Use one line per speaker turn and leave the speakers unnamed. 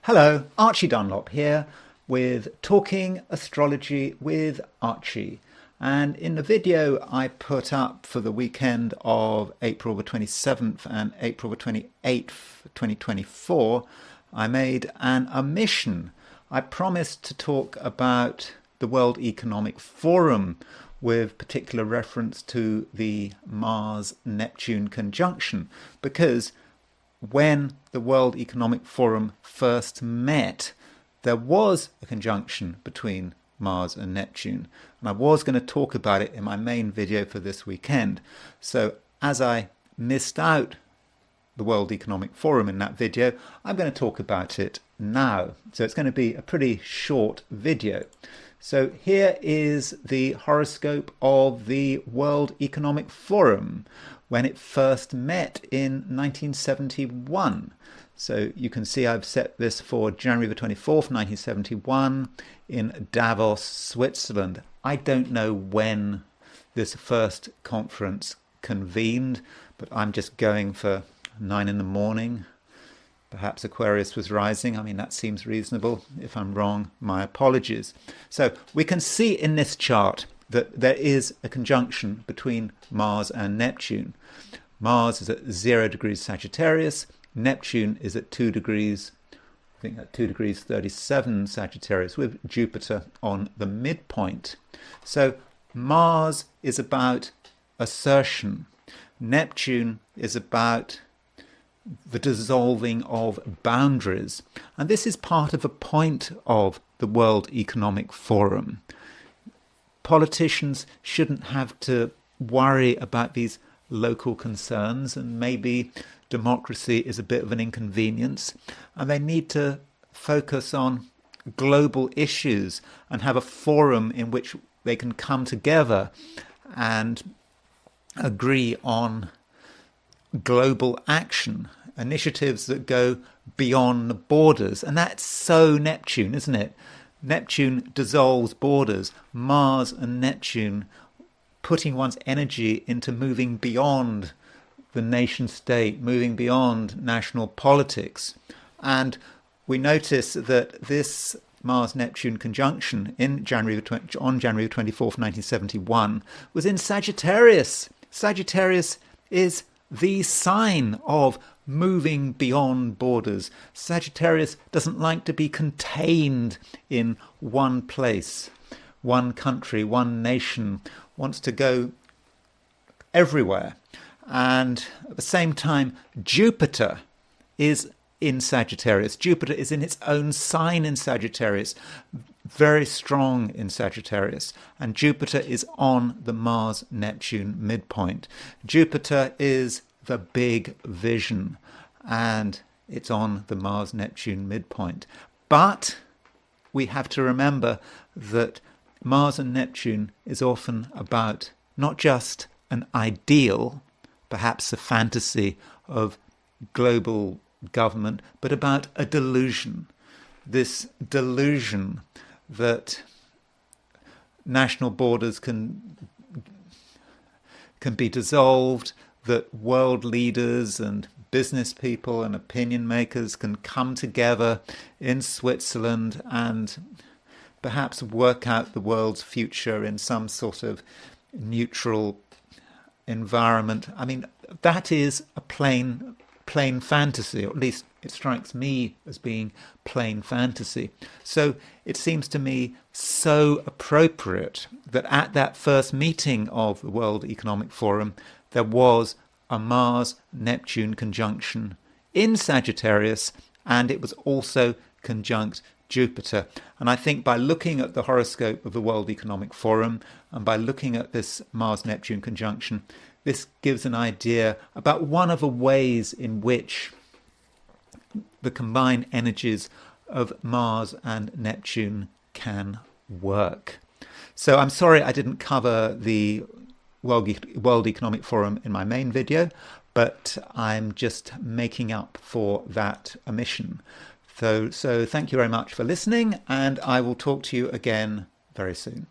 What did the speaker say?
Hello, Archie Dunlop here with Talking Astrology with Archie. And in the video I put up for the weekend of April the 27th and April the 28th, 2024, I made an omission. I promised to talk about the World Economic Forum with particular reference to the Mars-Neptune conjunction, because when the World Economic Forum first met, there was a conjunction between Mars and Neptune, and I was going to talk about it in my main video for this weekend. So as I missed out the World Economic Forum in that video, I'm going to talk about it now. So it's going to be a pretty short video. So here is the horoscope of the World Economic Forum when it first met in 1971. So you can see I've set this for January the 24th, 1971 in Davos, Switzerland. I don't know when this first conference convened, but I'm just going for 9 in the morning. Perhaps Aquarius was rising. I mean, that seems reasonable. If I'm wrong, my apologies. So we can see in this chart that there is a conjunction between Mars and Neptune. Mars is at 0 degrees Sagittarius. Neptune is at 2 degrees, I think at 2 degrees 37 Sagittarius, with Jupiter on the midpoint. So Mars is about assertion. Neptune is about the dissolving of boundaries. And this is part of a point of the World Economic Forum. Politicians shouldn't have to worry about these local concerns, and maybe democracy is a bit of an inconvenience, and they need to focus on global issues and have a forum in which they can come together and agree on global action, initiatives that go beyond the borders. And that's so Neptune, isn't it? Neptune dissolves borders. Mars and Neptune putting one's energy into moving beyond the nation state, moving beyond national politics. And we notice that this Mars-Neptune conjunction on January 24th, 1971 was in Sagittarius. Sagittarius is the sign of moving beyond borders. Sagittarius doesn't like to be contained in one place, one country, one nation, wants to go everywhere. And at the same time, Jupiter is in Sagittarius. Jupiter is in its own sign in Sagittarius, very strong in Sagittarius. And Jupiter is on the Mars-Neptune midpoint. Jupiter is the big vision, and it's on the Mars-Neptune midpoint. But we have to remember that Mars and Neptune is often about not just an ideal, perhaps a fantasy of global government, but about a delusion. This delusion that national borders can be dissolved, that world leaders and business people and opinion makers can come together in Switzerland and perhaps work out the world's future in some sort of neutral environment. I mean, that is a plain fantasy, or at least it strikes me as being plain fantasy. So it seems to me so appropriate that at that first meeting of the World Economic Forum, there was a Mars-Neptune conjunction in Sagittarius, and it was also conjunct Jupiter. And I think by looking at the horoscope of the World Economic Forum and by looking at this Mars-Neptune conjunction, this gives an idea about one of the ways in which the combined energies of Mars and Neptune can work. So I'm sorry I didn't cover the World Economic Forum in my main video, but I'm just making up for that omission. So thank you very much for listening, and I will talk to you again very soon.